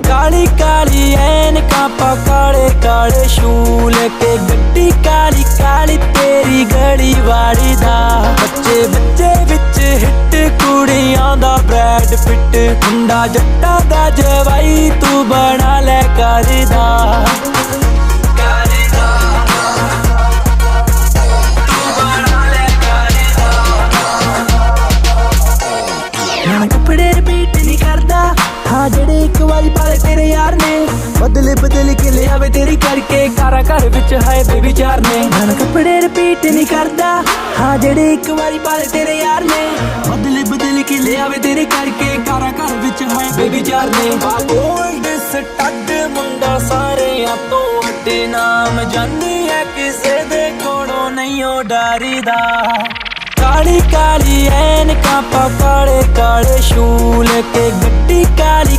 काली काली ऐनकां पा काले काले शूल के गड्डी काली काली तेरी गली वाली दा बच्चे बच्चे विच हिट कुड़ियां दा ब्रैड पिट मुंडा जट्टा दा जवाई तू बना ले करदा कपड़े रिपीट नहीं करदा हाँ जेड़े एक वारी पाले तेरे यार ने बदले बदल के ले आवे तेरी करके कारा घर विच है बेबी चार ने मन कपड़े रिपीट नहीं करदा हाँ जेड़े एक वारी पाले तेरे यार ने बदले बदल के ले आवे तेरे करके कारा घर विच है बेबी चार ने गोल्ड स्टड मुंडा सारे तो अड्डे नाम जानी है किसे दे कोलों नहीं ओ डरदा काली काली ऐनकां पा काले काले शूल के गड्डी काली